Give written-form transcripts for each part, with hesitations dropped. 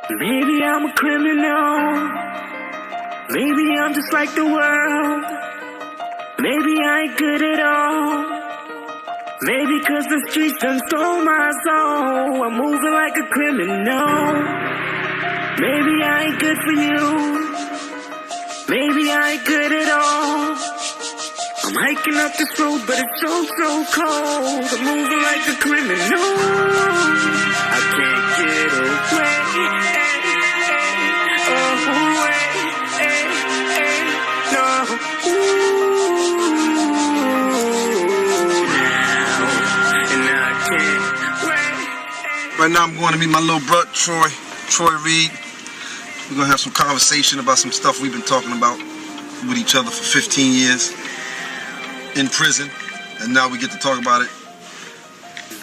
Maybe I'm a criminal. Maybe I'm just like the world. Maybe I ain't good at all. Maybe 'cause the streets done stole my soul. I'm moving like a criminal. Maybe I ain't good for you. Maybe I ain't good at all. I'm hiking up this road, but it's so cold. I'm moving like a criminal. I can't get away. Right now I'm going to meet my little brother, Troy Reed. We're going to have some conversation about some stuff we've been talking about with each other for 15 years in prison, and now we get to talk about it.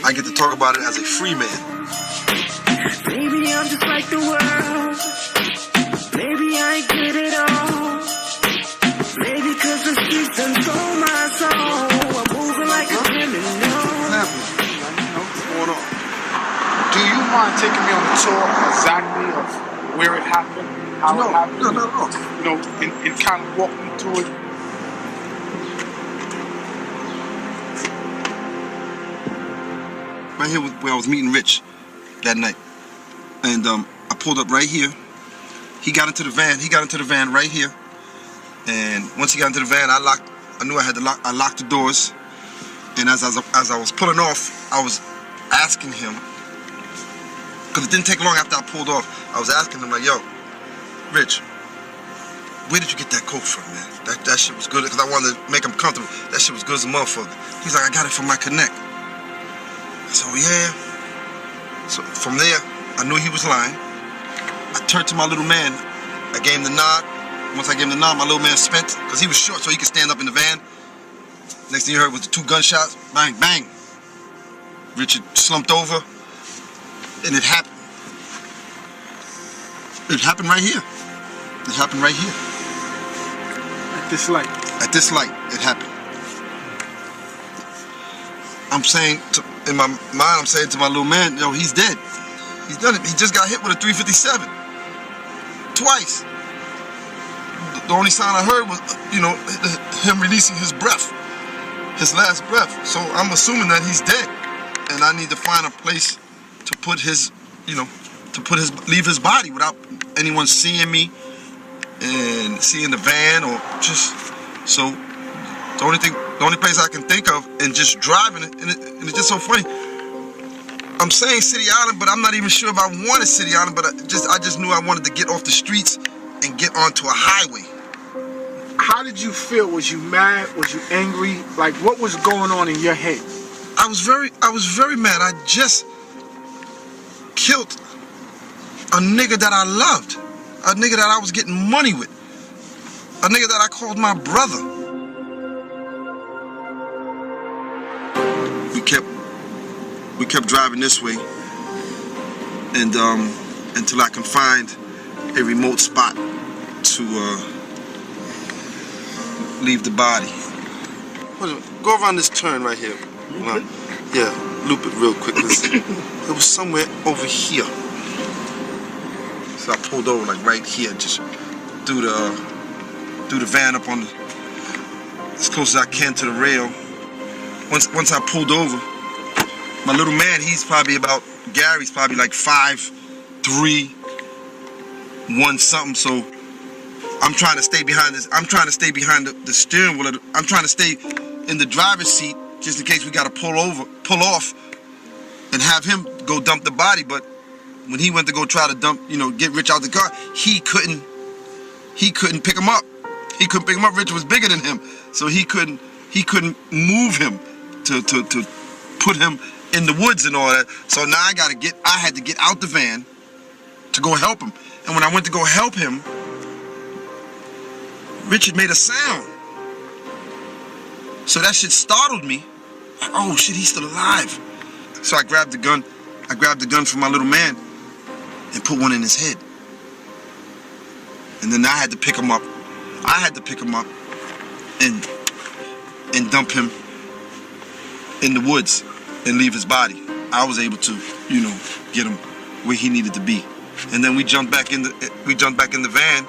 I get to talk about it as a free man. Maybe I'm just like the world. Maybe I ain't good at all. Maybe 'cause the streets done stole my soul. I'm moving like a criminal. What's going on? Do you mind taking me on a tour exactly of where it happened, how it happened? No. You know, and kind of walk me through it. Right here where I was meeting Rich that night, and I pulled up right here. He got into the van. He got into the van right here, and once he got into the van, I knew I had to lock. I locked the doors, and as I was pulling off, I was asking him. Because it didn't take long after I pulled off. I was asking him, like, yo, Rich, where did you get that coat from, man? That shit was good, because I wanted to make him comfortable. That shit was good as a motherfucker. He's like, I got it from my connect. I said, oh, yeah. So from there, I knew he was lying. I turned to my little man. I gave him the nod. Once I gave him the nod, my little man spent, because he was short, so he could stand up in the van. Next thing you heard was the 2 gunshots. Bang, bang. Richard slumped over. And it happened. It happened right here. It happened right here. At this light. At this light, it happened. I'm saying, in my mind, I'm saying to my little man, yo, he's dead. He's done it. He just got hit with a .357. Twice. The only sound I heard was, him releasing his breath. His last breath. So I'm assuming that he's dead. And I need to find a place to put his, leave his body without anyone seeing me and seeing the van or just, so the only place I can think of and just driving it, and it's just so funny. I'm saying City Island, but I'm not even sure if I wanted City Island, but I just knew I wanted to get off the streets and get onto a highway. How did you feel? Was you mad? Was you angry? Like, what was going on in your head? I was very mad. I just killed a nigga that I loved, a nigga that I was getting money with, a nigga that I called my brother. We kept driving this way, and until I can find a remote spot to leave the body. Go around this turn right here. Yeah, loop it real quick. It was somewhere over here. So I pulled over like right here, just threw the van up on as close as I can to the rail. Once I pulled over, my little man, Gary's probably like 5'3", 1 something. So I'm trying to stay behind this. I'm trying to stay behind the steering wheel. I'm trying to stay in the driver's seat just in case we got to pull off, and have him go dump the body. But when he went to go try to dump, get Rich out the car, he couldn't pick him up. He couldn't pick him up. Rich was bigger than him, so he couldn't move him to put him in the woods and all that. So now I had to get out the van to go help him. And when I went to go help him, Richard made a sound. So that shit startled me. Like, oh shit, he's still alive. So I grabbed the gun. I grabbed the gun from my little man and put one in his head. And then I had to pick him up. And dump him in the woods and leave his body. I was able to, get him where he needed to be. And then we jumped back in the van,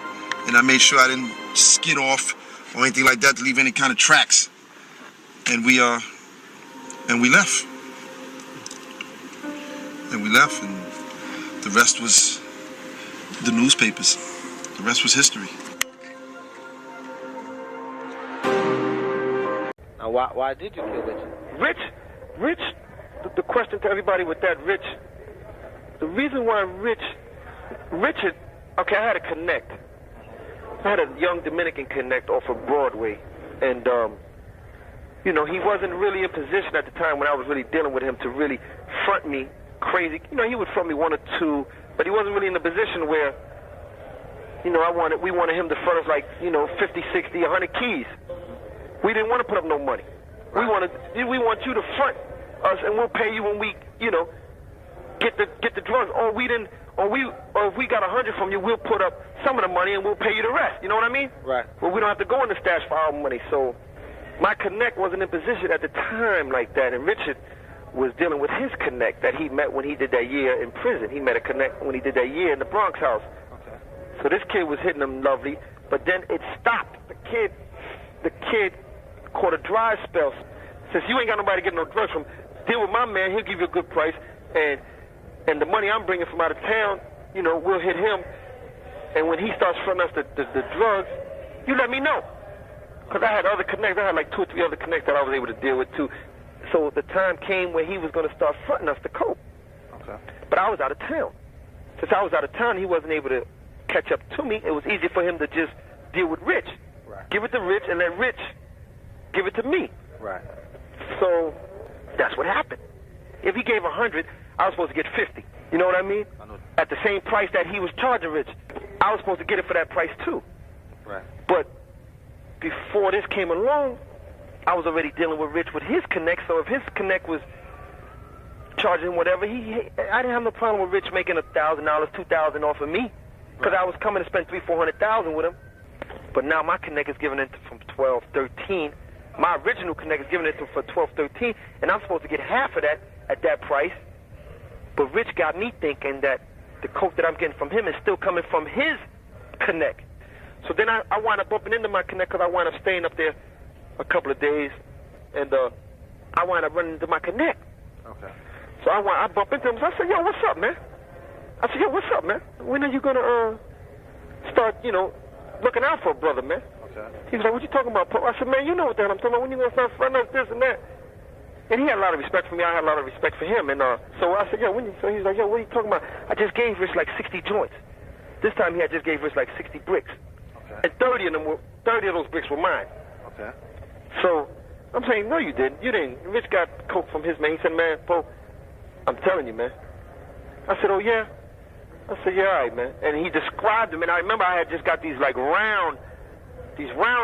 and I made sure I didn't skid off or anything like that to leave any kind of tracks. And we left. And the rest was the newspapers. The rest was history. Now, why did you kill Richard? Rich, the question to everybody with that, Rich, the reason why Richard, okay, I had a connect. I had a young Dominican connect off of Broadway, and, you know, he wasn't really in position at the time when I was really dealing with him to really front me crazy. You know, he would front me one or two, but he wasn't really in a position where, you know, we wanted him to front us like, you know, 50, 60, 100 keys. We didn't want to put up no money. We want you to front us, and we'll pay you when we, you know, get the drugs. Or if we got 100 from you, we'll put up some of the money and we'll pay you the rest. You know what I mean? Right. Well, we don't have to go in the stash for our money. So my connect wasn't in position at the time like that, and Richard was dealing with his connect that he met when he did that year in prison. He met a connect when he did that year in the Bronx house. Okay. So this kid was hitting him lovely, but then it stopped. The kid caught a dry spell. Since you ain't got nobody to get no drugs from, deal with my man, he'll give you a good price, and the money I'm bringing from out of town, you know, we'll hit him, and when he starts fronting us the drugs, you let me know. Because I had other connects, I had like 2 or 3 other connects that I was able to deal with too. So the time came where he was going to start fronting us the coke. Okay. But I was out of town. Since I was out of town, he wasn't able to catch up to me. It was easy for him to just deal with Rich. Right. Give it to Rich and let Rich give it to me. Right. So that's what happened. If he gave 100, I was supposed to get 50. You know what I mean? I know. At the same price that he was charging Rich, I was supposed to get it for that price too. Right. But before this came along, I was already dealing with Rich with his connect. So if his connect was charging whatever, I didn't have no problem with Rich making $1,000, $2,000 off of me, because I was coming to spend $300,000-$400,000 with him. But now my connect is giving it from 12, 13. My original connect is giving it for 12, 13, and I'm supposed to get half of that at that price. But Rich got me thinking that the coke that I'm getting from him is still coming from his connect. So then I wound up bumping into my connect because I wound up staying up there a couple of days, and I wound up running into my connect. Okay. So I bumped into him. So I said, yo, what's up, man? I said, yo, what's up, man? When are you going to start, you know, looking out for a brother, man? Okay. He was like, what you talking about, Pope? I said, man, you know what the hell I'm talking about. When you going to start fronting us this and that? And he had a lot of respect for me. I had a lot of respect for him. And so I said, yo, so he's like, yo, what are you talking about? I just gave Rich like 60 joints. This time he had just gave Rich like 60 bricks. Okay. And 30 of those bricks were mine. Okay. So I'm saying, no, you didn't. You didn't. Rich got coke from his man. He said, man, Pope, I'm telling you, man. I said, oh, yeah? I said, yeah, all right, man. And he described them. And I remember I had just got these like round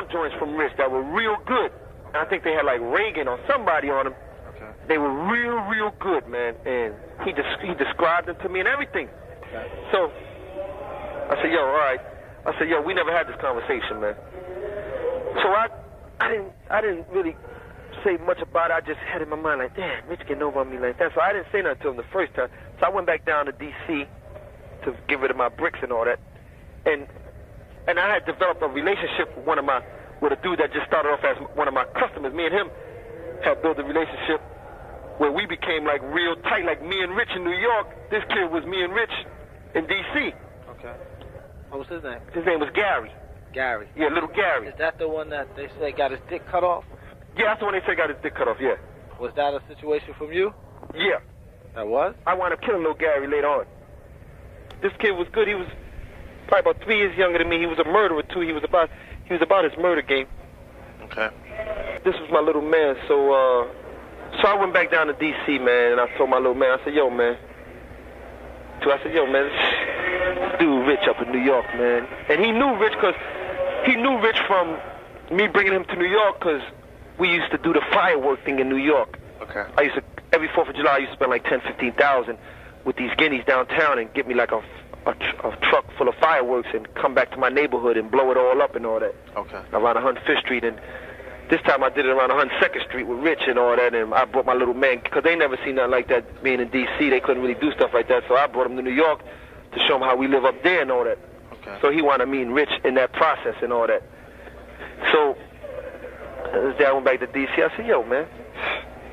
joints from Rich that were real good. And I think they had like Reagan or somebody on them. Okay. They were real good, man. And he described them to me and everything. Okay. So I said, yo, all right. I said, yo, we never had this conversation, man. So I didn't really say much about it. I just had in my mind like, damn, Rich getting over on me like that. So I didn't say nothing to him the first time. So I went back down to D.C. to get rid of my bricks and all that. And I had developed a relationship with a dude that just started off as one of my customers. Me and him had built a relationship where we became like real tight, like me and Rich in New York. This kid was me and Rich in D.C. Okay. What was his name? His name was Gary. Gary. Yeah, little Gary. Is that the one that they say got his dick cut off? Yeah, that's the one they say got his dick cut off, yeah. Was that a situation from you? Yeah. That was? I wound up killing little Gary later on. This kid was good. He was probably about 3 years younger than me. He was a murderer, too. He was about his murder game. Okay. This was my little man. So I went back down to D.C., man, and I told my little man, I said, yo, man. This dude Rich up in New York, man. And he knew Rich from me bringing him to New York because we used to do the firework thing in New York. Okay. Every 4th of July, I used to spend like $10,000-$15,000 with these guineas downtown and get me like a truck full of fireworks and come back to my neighborhood and blow it all up and all that. Okay. Around 105th Street. And this time I did it around 102nd Street with Rich and all that. And I brought my little man, because they never seen nothing like that being in D.C. They couldn't really do stuff like that. So I brought him to New York to to show him how we live up there and all that. Okay. So he wanted me and Rich in that process and all that. So this day I went back to D.C. I said, yo, man,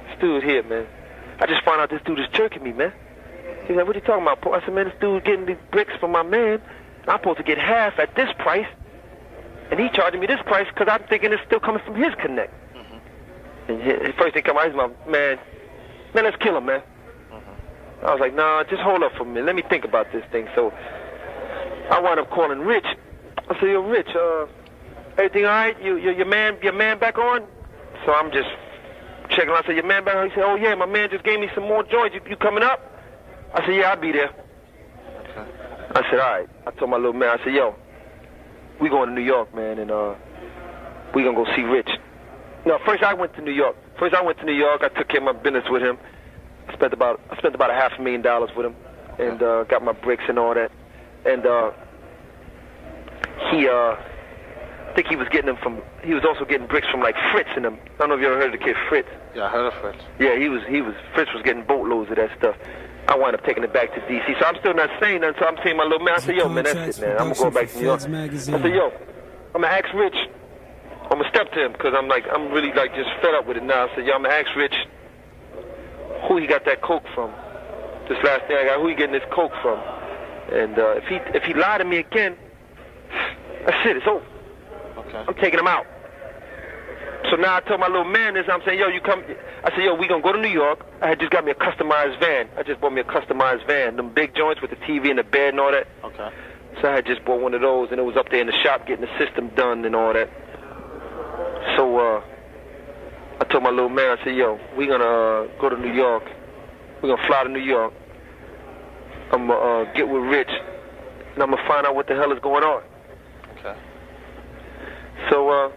this dude here, man. I just found out this dude is jerking me, man. He's like, what are you talking about, Paul? I said, man, this dude getting these bricks from my man. I'm supposed to get half at this price. And he charging me this price because I'm thinking it's still coming from his connect. Mm-hmm. And his first thing come out, he's my man, let's kill him, man. Mm-hmm. I was like, nah, just hold up for a minute. Let me think about this thing. So I wound up calling Rich. I said, yo, Rich, everything all right? Your man back on? So I'm just checking. I said, your man back on? He said, oh, yeah, my man just gave me some more joints. You coming up? I said, yeah, I'll be there. Okay. I said, all right. I told my little man, I said, yo, we going to New York, man, and we going to go see Rich. No, first I went to New York. I took care of my business with him. I spent about $500,000 with him, and got my bricks and all that. And I think he was also getting bricks from like Fritz and them. I don't know if you ever heard of the kid Fritz. Yeah, I heard of Fritz. Yeah, Fritz was getting boatloads of that stuff. I wound up taking it back to D.C. So I'm still not saying nothing. So I'm saying my little man, I said, yo, man, that's it, man. I'm going to go back to New York. I said, yo, I'm going to ask Rich. I'm going to step to him because I'm really like just fed up with it now. I said, yo, I'm going to ask Rich who he got that coke from. This last thing I got, who he getting this coke from. And if he lied to me again, that's it, it's over. Okay. I'm taking him out. So now I told my little man this, I'm saying, yo, you come. I said, yo, we gonna go to New York. I had just got me a customized van. I just bought me a customized van, them big joints with the TV and the bed and all that. Okay. So I had just bought one of those, and it was up there in the shop getting the system done and all that. So I told my little man, I said, yo, we gonna go to New York. We're gonna fly to New York. I'm gonna get with Rich, and I'm gonna find out what the hell is going on. Okay. So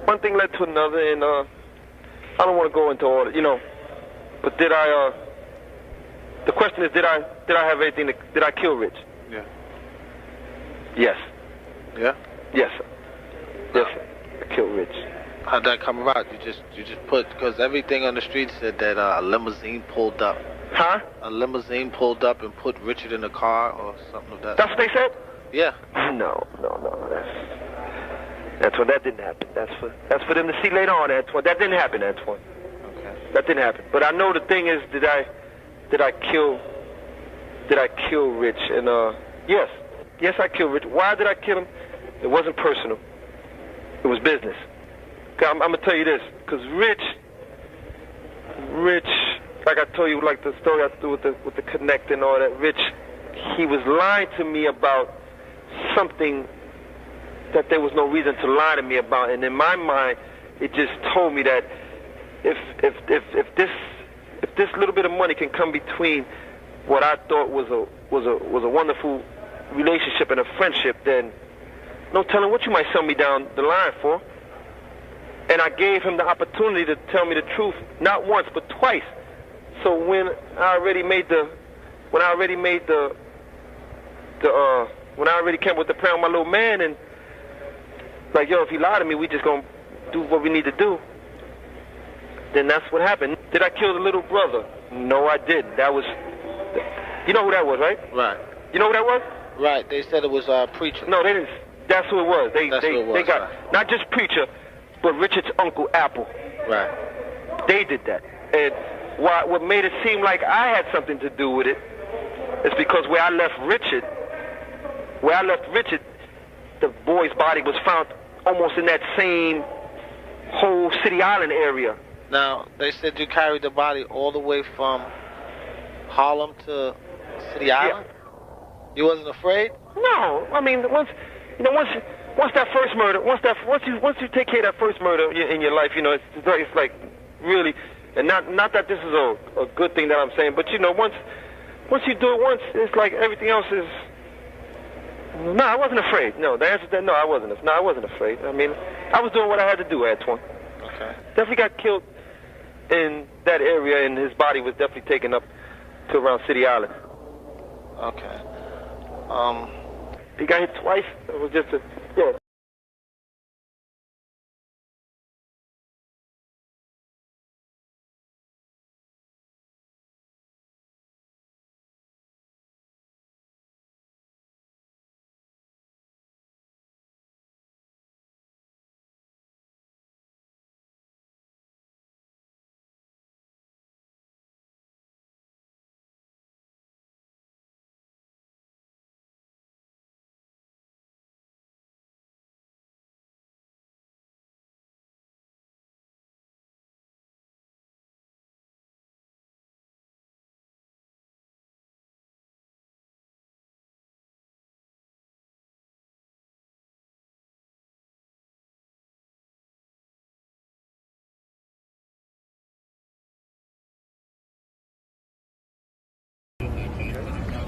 one thing led to another, and I don't want to go into all, but did I? The question is, did I have anything? Did I kill Rich? Yeah. Yes. Yeah. Yes, sir. Yes, sir. I killed Rich. How'd that come about? You just put, because everything on the street said that a limousine pulled up. Huh? A limousine pulled up and put Richard in the car or something like that. That's what they said? Yeah. No. That's what that didn't happen. That's for them to see later on, Antoine. That didn't happen, Antoine. Okay. That didn't happen. But I know the thing is, did I kill Rich? And yes, I killed Rich. Why did I kill him? It wasn't personal. It was business. I'm gonna tell you this, because Rich, like I told you, like the story I told with the connect and all that. Rich, he was lying to me about something that there was no reason to lie to me about, and in my mind, it just told me that if this little bit of money can come between what I thought was a wonderful relationship and a friendship, then no telling what you might sell me down the line for. And I gave him the opportunity to tell me the truth, not once but twice. So when I already came with the plan with my little man, and like, yo, if he lied to me, we just gonna do what we need to do. Then that's what happened. Did I kill the little brother? No, I didn't. That was, you know who that was, right? Right. You know who that was? Right. They said it was Preacher. No, they didn't. That's who it was. They got right. Not just Preacher, but Richard's uncle Alpo. Right. They did that. And what made it seem like I had something to do with it is because where I left Richard, the boy's body was found almost in that same whole City Island area. Now, they said you carried the body all the way from Harlem to City Island? Yeah. You wasn't afraid? No. I mean, once that first murder, once you take care of that first murder in your life, it's like really, and not that this is a good thing that I'm saying, but once you do it once, it's like everything else is. No, I wasn't afraid. No, the answer to that, no, I wasn't. No, I wasn't afraid. I mean, I was doing what I had to do, Antoine. Okay. Definitely got killed in that area, and his body was definitely taken up to around City Island. Okay. He got hit twice. It was just yeah.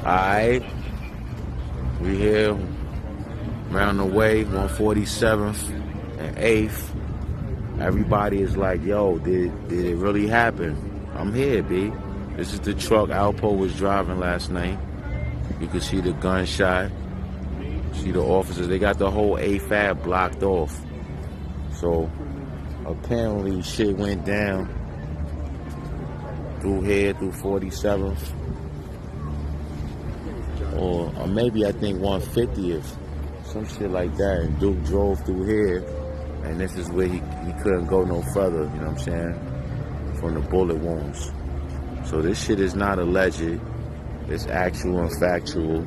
Alright, we here around the way, 147th and 8th. Everybody is like, yo, did it really happen? I'm here, B. This is the truck Alpo was driving last night. You can see the gunshot. See the officers. They got the whole AFAB blocked off. So apparently shit went down through here, through 47th. Or maybe I think 150th. Some shit like that. And Duke drove through here. And this is where he couldn't go no further, you know what I'm saying? From the bullet wounds. So this shit is not alleged. It's actual and factual.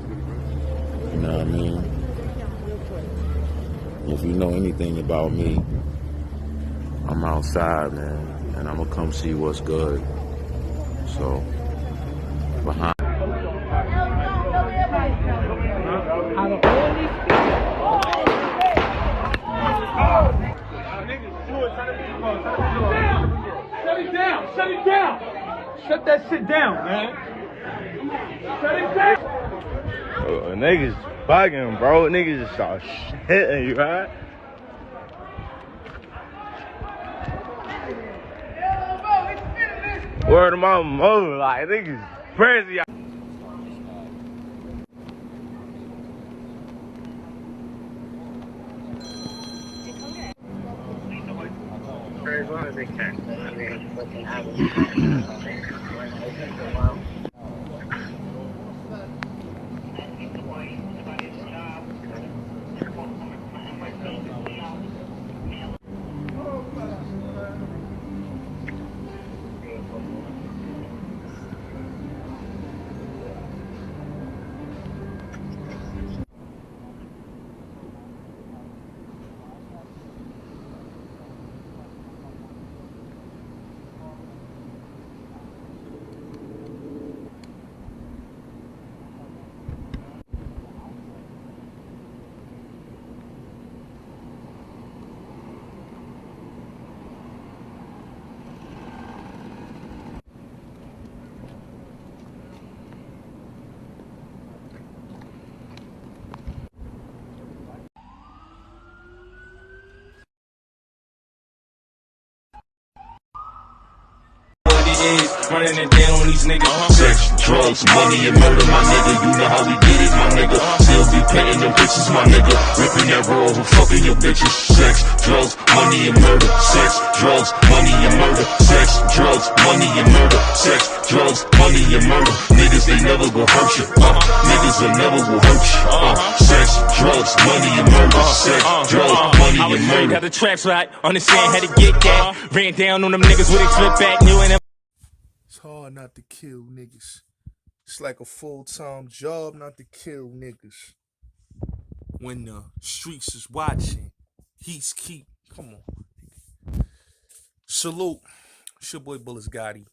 You know what I mean? If you know anything about me, I'm outside, man. And I'm gonna come see what's good. So, behind. Shut it down. Shut that shit down, man. Shut it down. Niggas bugging, bro. Niggas just start hitting you, right? Word of my mother, like, niggas crazy. As long as they can. Running it down on these niggas. Sex, drugs, money, and murder, my nigga. You know how we get it, my nigga. Still be paying them bitches, my nigga. Ripping that roll, fucking your bitches. Sex, drugs, money, and murder. Sex, drugs, money, and murder. Sex, drugs, money, and murder. Sex, drugs, money, and murder. Niggas, they never go hurt you. Niggas, they never will hurt you. Sex, drugs, money, and murder. Sex, drugs, money, and murder. Got the traps right, understand how to get that. Ran down on them niggas with a flip back, new and It's hard not to kill niggas. It's like a full-time job not to kill niggas. When the streets is watching, he's keep. Come on. Salute. It's your boy Bullets Gotti.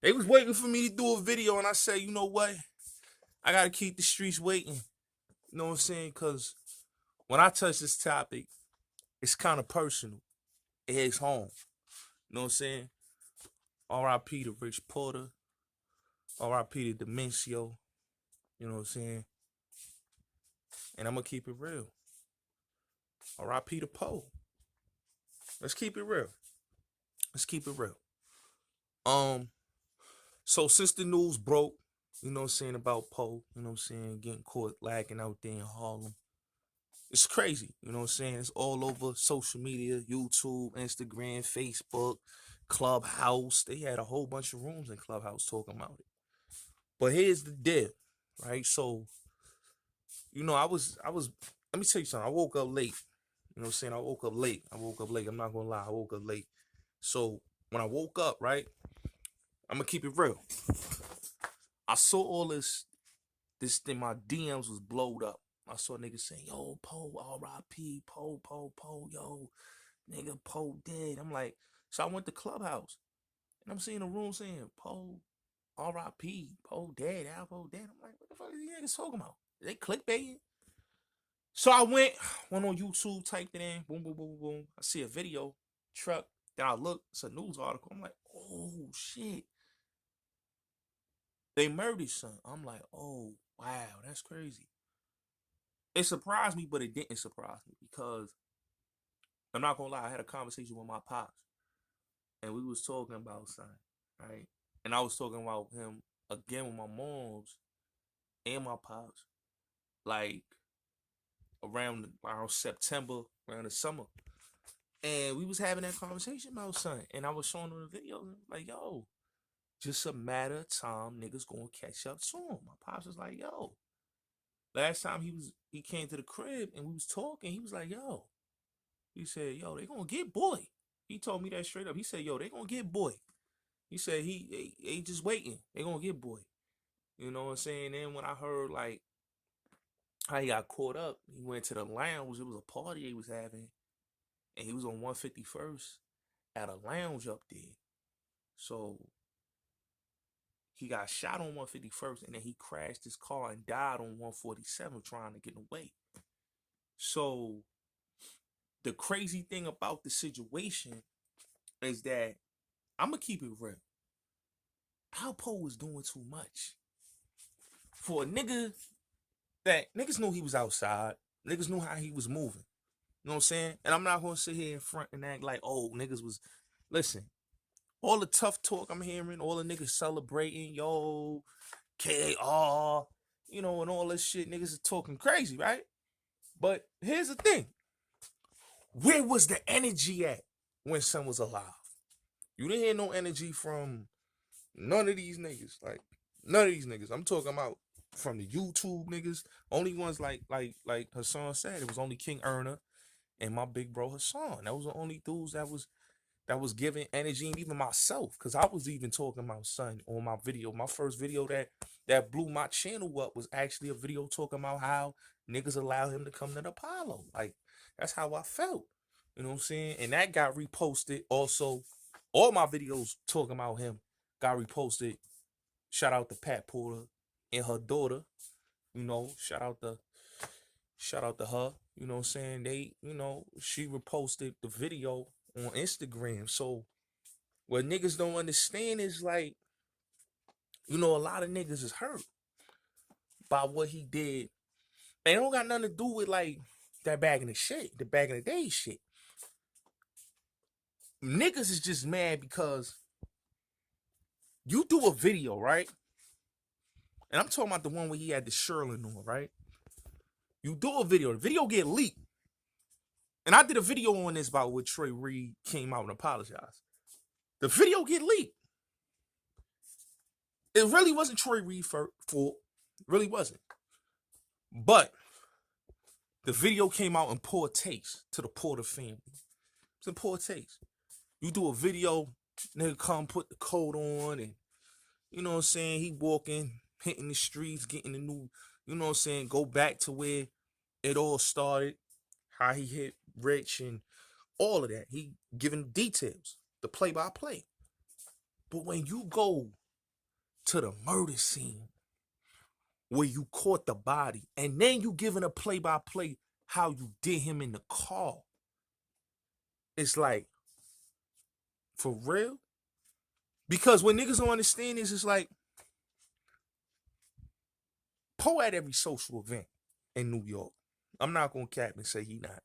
They was waiting for me to do a video, and I said, you know what? I gotta keep the streets waiting. You know what I'm saying? Because when I touch this topic, it's kind of personal. It hits home. You know what I'm saying? R.I.P. to Rich Porter. R.I.P. to Demencio. You know what I'm saying? And I'm going to keep it real. R.I.P. to Poe. Let's keep it real. Let's keep it real. So since the news broke, you know what I'm saying, about Poe, you know what I'm saying, getting caught lagging out there in Harlem, it's crazy, you know what I'm saying? It's all over social media, YouTube, Instagram, Facebook, Clubhouse. They had a whole bunch of rooms in Clubhouse talking about it. But here's the deal, right? So, you know, I was, let me tell you something. I woke up late. You know what I'm saying? I woke up late. I'm not going to lie. I woke up late. So when I woke up, right, I'm going to keep it real. I saw all this thing, my DMs was blowed up. I saw niggas saying, yo, Poe, R.I.P., Poe, yo, nigga, Poe dead. I'm like, so I went to Clubhouse, and I'm seeing a room saying, Poe, R.I.P., Poe dead, Alpo dead. I'm like, what the fuck are these niggas talking about? They clickbaiting? So I went on YouTube, typed it in, boom, boom, boom, boom, boom. I see a video, truck, then I look, it's a news article. I'm like, oh, shit. They murdered son. I'm like, oh wow, that's crazy. It surprised me, but it didn't surprise me because I'm not gonna lie, I had a conversation with my pops and we was talking about son, right? And I was talking about him again with my moms and my pops, like around September, around the summer. And we was having that conversation about son. And I was showing them the video, like, yo, just a matter of time, niggas gonna catch up to him. My pops was like, yo. Last time he came to the crib and we was talking, he was like, yo. He said, yo, they gonna get boy. He told me that straight up. He said, yo, they gonna get boy. He said they just waiting. They gonna get boy. You know what I'm saying? Then when I heard like how he got caught up, he went to the lounge. It was a party they was having. And he was on 151st at a lounge up there. So he got shot on 151st and then he crashed his car and died on 147 trying to get away. So the crazy thing about the situation is that I'm going to keep it real. Alpo was doing too much. For a nigga that niggas knew he was outside. Niggas knew how he was moving. You know what I'm saying? And I'm not going to sit here in front and act like, oh, niggas was... Listen, all the tough talk I'm hearing, all the niggas celebrating, yo, KR, you know, and all this shit, niggas are talking crazy, right? But here's the thing. Where was the energy at when son was alive? You didn't hear no energy from none of these niggas. Like, none of these niggas. I'm talking about from the YouTube niggas. Only ones like Hassan said, it was only King Erna and my big bro Hassan. That was the only dudes that was giving energy, and even myself, because I was even talking about son on my video. My first video that blew my channel up was actually a video talking about how niggas allow him to come to the Apollo. Like, that's how I felt. You know what I'm saying? And that got reposted. Also, all my videos talking about him got reposted. Shout out to Pat Porter and her daughter. You know, shout out to her. You know what I'm saying? They, you know, she reposted the video on Instagram. So what niggas don't understand is like, you know, a lot of niggas is hurt by what he did. They don't got nothing to do with like that back in the day shit. Niggas is just mad because you do a video, right? And I'm talking about the one where he had the Sherlin on, right? You do a video, the video get leaked. And I did a video on this about what Trey Reed came out and apologized. The video get leaked. It really wasn't Troy Reed's fault. It really wasn't. But the video came out in poor taste to the Porter family. It's in poor taste. You do a video, nigga come put the coat on and, you know what I'm saying, he walking, hitting the streets, getting the new, you know what I'm saying, go back to where it all started, how he hit Rich and all of that. He giving details, the play-by-play. But when you go to the murder scene where you caught the body and then you giving a play-by-play how you did him in the car, it's like, for real? Because when niggas don't understand this, it's like, Poe at every social event in New York. I'm not gonna cap and say he not.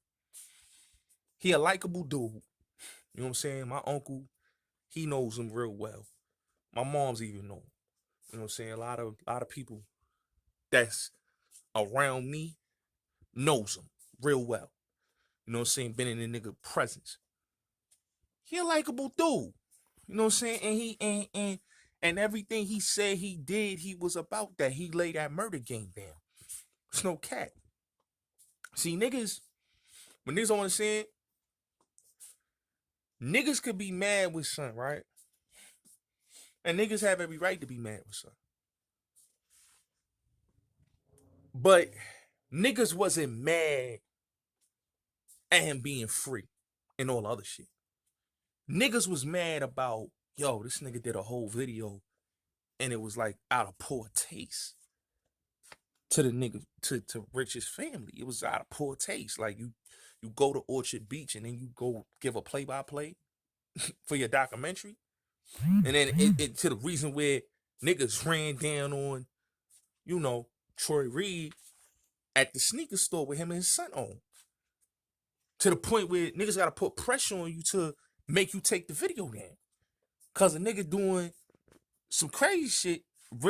He a likable dude. You know what I'm saying? My uncle, he knows him real well. My mom's even know him. You know what I'm saying? A lot of people that's around me knows him real well. You know what I'm saying? Been in the nigga presence. He a likable dude. You know what I'm saying? And he and everything he said he did, he was about that. He laid that murder game down. It's no cat. See, niggas, when niggas don't understand, niggas could be mad with son, right? And niggas have every right to be mad with son. But niggas wasn't mad at him being free and all other shit. Niggas was mad about, yo, this nigga did a whole video and it was like out of poor taste to the nigga, to Rich's family. It was out of poor taste. Like you go to Orchard Beach and then you go give a play-by-play for your documentary. And then it to the reason where niggas ran down on, you know, Troy Reed at the sneaker store with him and his son on. To the point where niggas gotta put pressure on you to make you take the video down. Cause a nigga doing some crazy shit,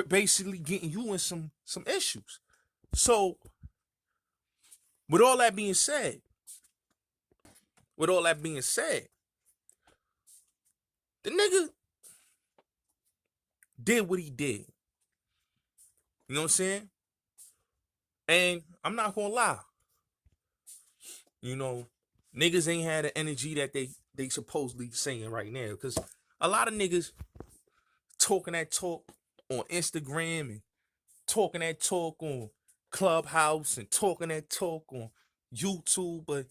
basically getting you in some issues. So, with all that being said, the nigga did what he did. You know what I'm saying? And I'm not gonna lie. You know, niggas ain't had the energy that they supposedly saying right now. Because a lot of niggas talking that talk on Instagram and talking that talk on Clubhouse and talking that talk on YouTube. But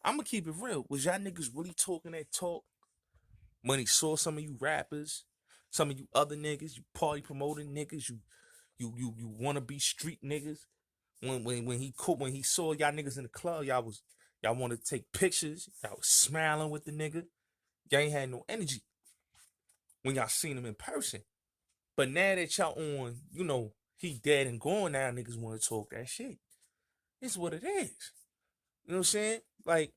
I'm gonna keep it real. Was y'all niggas really talking that talk when he saw some of you rappers, some of you other niggas, you party promoting niggas, you wanna be street niggas? When he saw y'all niggas in the club, y'all wanted to take pictures, y'all was smiling with the nigga. Y'all ain't had no energy when y'all seen him in person. But now that y'all on, you know, he dead and gone now, niggas want to talk that shit. It's what it is. You know what I'm saying? Like,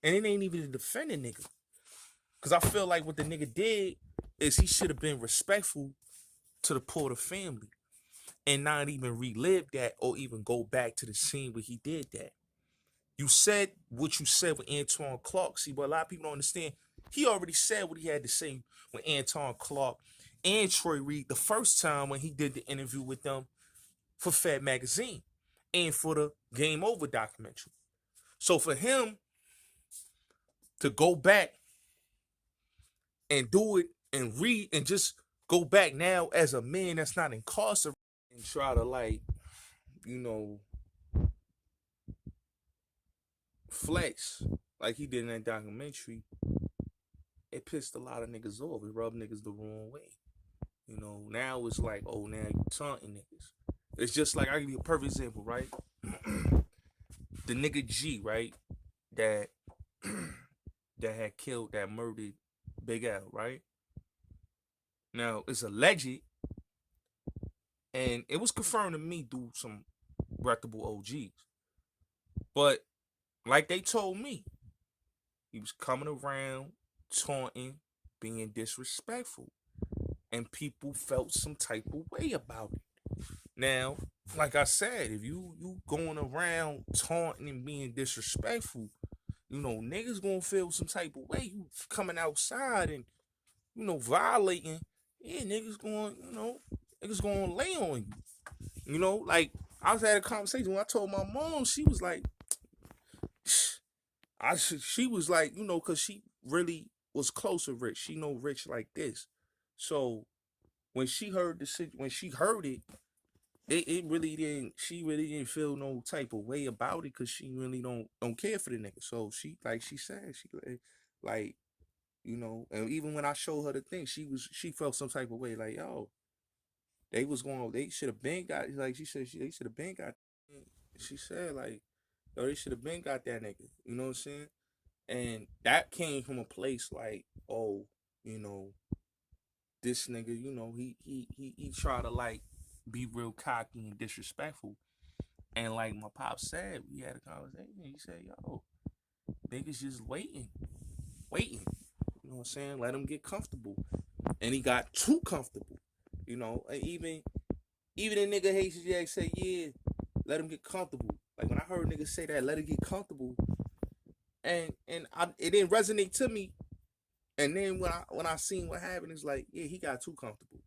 and it ain't even a defending nigga. Cause I feel like what the nigga did is he should have been respectful to the Porter family and not even relive that or even go back to the scene where he did that. You said what you said with Antoine Clark. See, but a lot of people don't understand. He already said what he had to say with Antoine Clark and Troy Reed the first time when he did the interview with them for Fed Magazine and for the Game Over documentary. So for him to go back and do it and read and just go back now as a man that's not incarcerated and try to, like, you know, flex like he did in that documentary, it pissed a lot of niggas off. It rubbed niggas the wrong way. You know, now it's like, oh, now you taunting niggas. It's just like, I'll give you a perfect example, right? The nigga G, right? That had killed, that murdered Big L, right? Now, it's alleged, and it was confirmed to me through some reputable OGs. But like they told me, he was coming around, taunting, being disrespectful. And people felt some type of way about it. Now, like I said, if you going around taunting and being disrespectful, you know, niggas gonna feel some type of way. You coming outside and, you know, violating, yeah, niggas gonna lay on you. You know, like, I was had a conversation when I told my mom, she was like, she was like, you know, cause she really was close to Rich. She know Rich like this. So when she heard it, it really didn't. She really didn't feel no type of way about it because she really don't care for the nigga. So she, like she said, she like, you know, and even when I showed her the thing, she felt some type of way, like, yo, they should have been got, like she said, they should have been got. She said, like, yo, they should have been got that nigga. You know what I'm saying? And that came from a place like, oh, you know, this nigga, you know, he tried to, like, be real cocky and disrespectful. And like my pop said, we had a conversation. He said, yo, niggas just waiting. You know what I'm saying? Let him get comfortable. And he got too comfortable. You know, and even a nigga HGX say, yeah, let him get comfortable. Like, when I heard niggas say that, let him get comfortable, and it didn't resonate to me. And then when I seen what happened, it's like, yeah, he got too comfortable.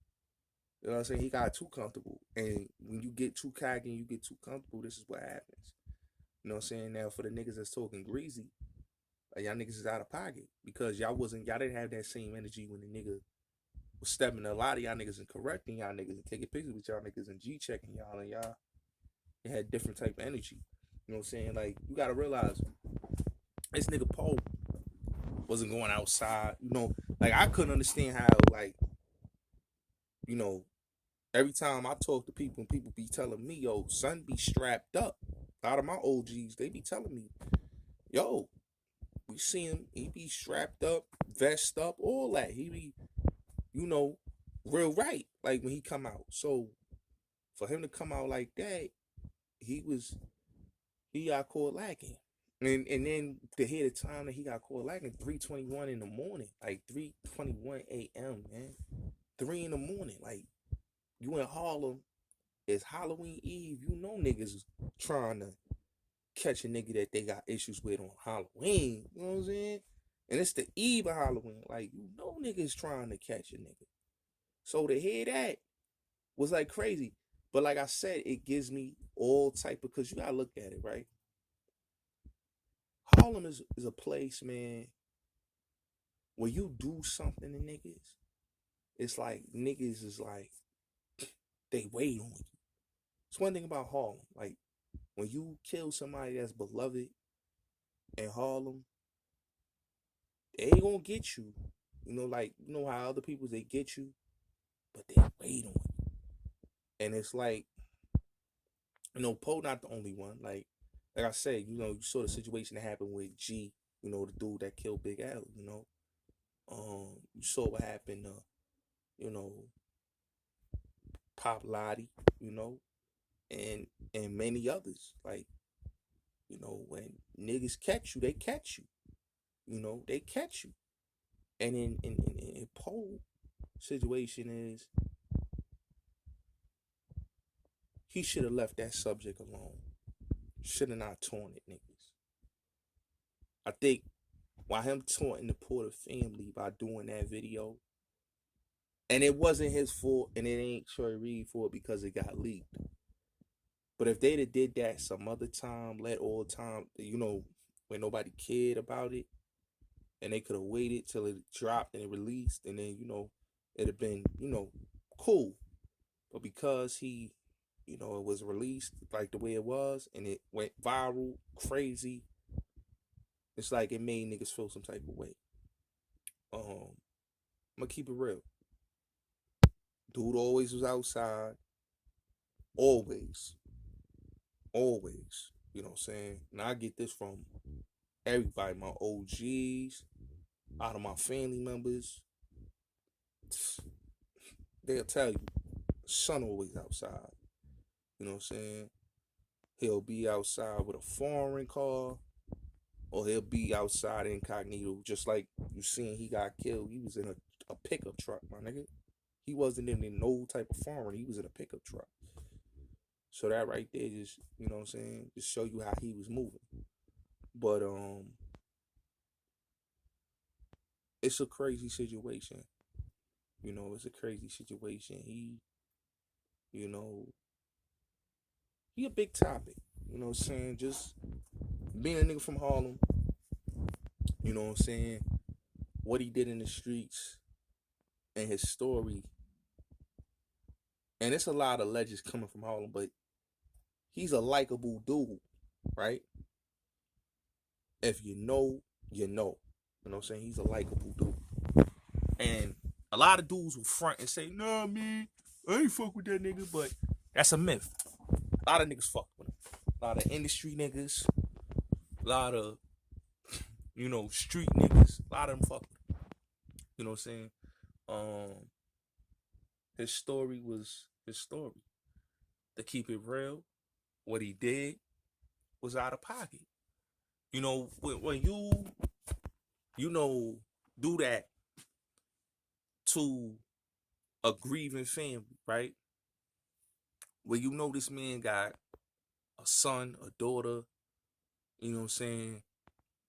You know what I'm saying? He got too comfortable. And when you get too cocky and you get too comfortable, this is what happens. You know what I'm saying? Now, for the niggas that's talking greasy, y'all niggas is out of pocket. Because y'all didn't have that same energy when the nigga was stepping a lot of y'all niggas and correcting y'all niggas and taking pictures with y'all niggas and G-checking y'all, and y'all had different type of energy. You know what I'm saying? Like, you gotta realize, this nigga Paul wasn't going outside. You know, like, I couldn't understand how, like, you know, every time I talk to people and people be telling me, yo, son be strapped up. A lot of my OGs, they be telling me, yo, we see him, he be strapped up, vest up, all that. He be, you know, real right, like when he come out. So for him to come out like that, he got caught lacking. And then to hear the time that he got caught lacking, 3:21 in the morning, like 3:21 a.m., man. 3 in the morning. Like, you in Harlem, it's Halloween Eve. You know niggas is trying to catch a nigga that they got issues with on Halloween. You know what I'm saying? And it's the eve of Halloween. Like, you know niggas trying to catch a nigga. So to hear that was like crazy. But like I said, it gives me all type of, because you gotta look at it, right? Harlem is a place, man, when you do something to niggas, it's like niggas is like, they wait on you. It's one thing about Harlem. Like, when you kill somebody that's beloved in Harlem, they ain't gonna get you. You know, like, you know how other people, they get you, but they wait on you. And it's like, you know, Poe not the only one. Like I said, you know, you saw the situation that happened with G, you know, the dude that killed Big L, you know. You saw what happened you know, Pop Lottie, you know, and many others. Like, you know, when niggas catch you, they catch you. You know, they catch you. And in Poe situation is, he should have left that subject alone. Should have not torn it, niggas. I think while him taunting the Porter family by doing that video, and it wasn't his fault, and it ain't Troy Reed fault because it got leaked. But if they'd have did that some other time, let all time, you know, when nobody cared about it, and they could have waited till it dropped and it released, and then, you know, it'd have been, you know, cool. But because he, you know, it was released like the way it was, and it went viral, crazy, it's like it made niggas feel some type of way. I'm gonna keep it real. Dude always was outside. Always. Always. You know what I'm saying? And I get this from everybody, my OGs, out of my family members. They'll tell you, son always outside. You know what I'm saying? He'll be outside with a foreign car, or he'll be outside incognito, just like you seen he got killed. He was in a pickup truck, my nigga. He wasn't in no type of foreign. He was in a pickup truck. So that right there just, you know what I'm saying, just show you how he was moving. But it's a crazy situation. You know, it's a crazy situation. He, you know, he a big topic. You know what I'm saying? Just being a nigga from Harlem, you know what I'm saying? What he did in the streets and his story. And it's a lot of legends coming from Harlem, but he's a likable dude, right? If you know, you know. You know what I'm saying? He's a likable dude. And a lot of dudes will front and say, nah, man, I ain't fuck with that nigga, but that's a myth. A lot of niggas fuck with him. A lot of industry niggas. A lot of, you know, street niggas. A lot of them fuck with him. You know what I'm saying? His story was his story. To keep it real, what he did was out of pocket. You know, when you know, do that to a grieving family, right? Where you know this man got a son, a daughter, you know what I'm saying,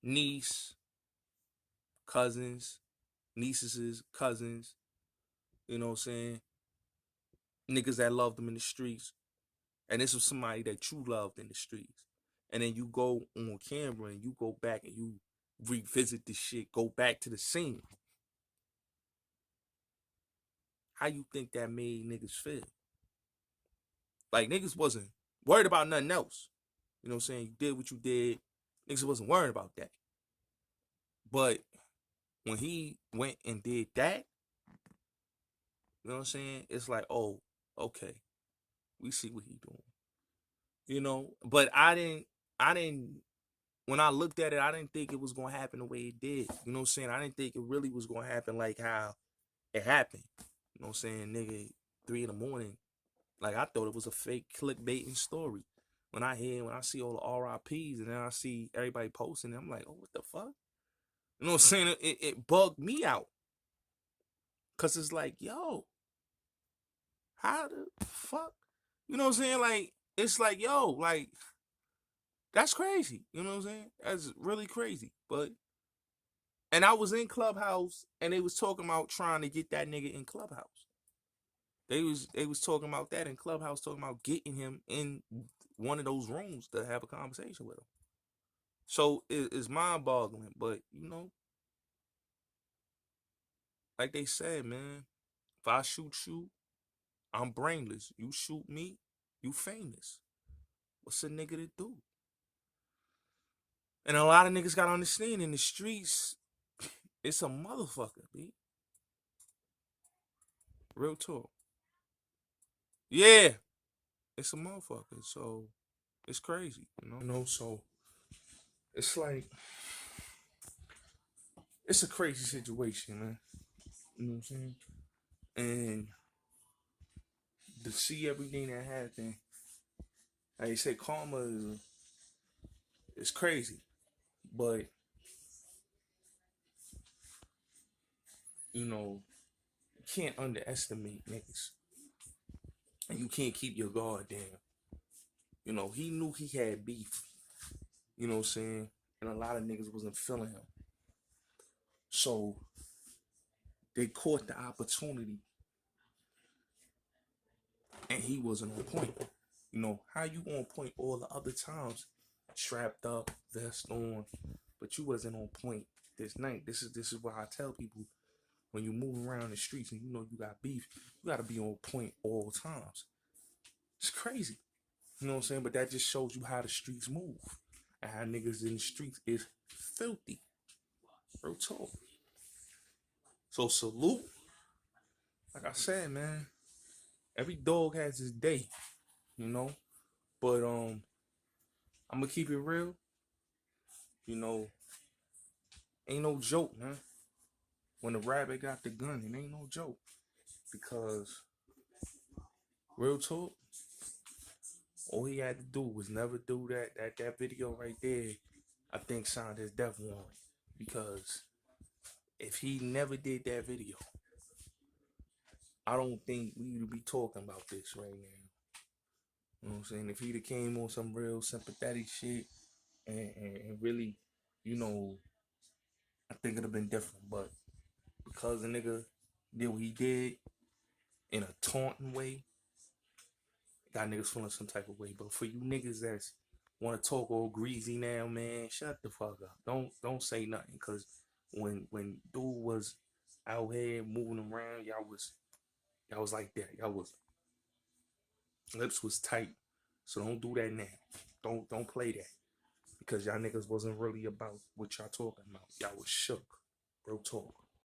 niece, cousins, nieces, cousins, you know what I'm saying, niggas that loved them in the streets. And this was somebody that you loved in the streets. And then you go on camera and you go back and you revisit this shit, go back to the scene. How you think that made niggas feel? Like, niggas wasn't worried about nothing else. You know what I'm saying? You did what you did. Niggas wasn't worried about that. But when he went and did that, you know what I'm saying? It's like, oh, okay. We see what he doing. You know? But I didn't, when I looked at it, I didn't think it was going to happen the way it did. You know what I'm saying? I didn't think it really was going to happen like how it happened. You know what I'm saying? Nigga, 3 in the morning. Like, I thought it was a fake clickbaiting story. When I see all the RIPs and then I see everybody posting, I'm like, oh, what the fuck? You know what I'm saying? It bugged me out. Cause it's like, yo, how the fuck? You know what I'm saying? Like, it's like, yo, like, that's crazy. You know what I'm saying? That's really crazy. And I was in Clubhouse and they was talking about trying to get that nigga in Clubhouse. They was talking about that in Clubhouse, talking about getting him in one of those rooms to have a conversation with him. So it's mind-boggling, but you know, like they said, man, if I shoot you, I'm brainless. You shoot me, you famous. What's a nigga to do? And a lot of niggas gotta understand in the streets, it's a motherfucker, B. Real talk. Yeah, it's a motherfucker. So it's crazy, you know. So it's like it's a crazy situation, man. You know what I'm saying? And to see everything that happened, like you said, karma is crazy, but you know, you can't underestimate niggas, and you can't keep your guard down. You know, he knew he had beef. You know what I'm saying? And a lot of niggas wasn't feeling him. So they caught the opportunity and he wasn't on point. You know, how you on point all the other times? Strapped up, vest on, but you wasn't on point this night. This is why I tell people when you move around the streets and you know you got beef, you gotta be on point all times. It's crazy. You know what I'm saying? But that just shows you how the streets move. And how niggas in the streets is filthy. Real talk. So salute. Like I said, man, every dog has his day, you know. But I'm gonna keep it real. You know, ain't no joke, man. When the rabbit got the gun, it ain't no joke. Because real talk, all he had to do was never do that video right there. I think signed his death warrant. Because if he never did that video, I don't think we would be talking about this right now. You know what I'm saying? If he'd have came on some real sympathetic shit and really, you know, I think it'd have been different. But because the nigga did what he did in a taunting way, got niggas feeling some type of way. But for you niggas that's want to talk all greasy now, man, shut the fuck up. Don't say nothing. Because when dude was out here moving around, y'all was like that. Y'all was lips was tight. So don't do that now. Don't play that. Because y'all niggas wasn't really about what y'all talking about. Y'all was shook. Real talk.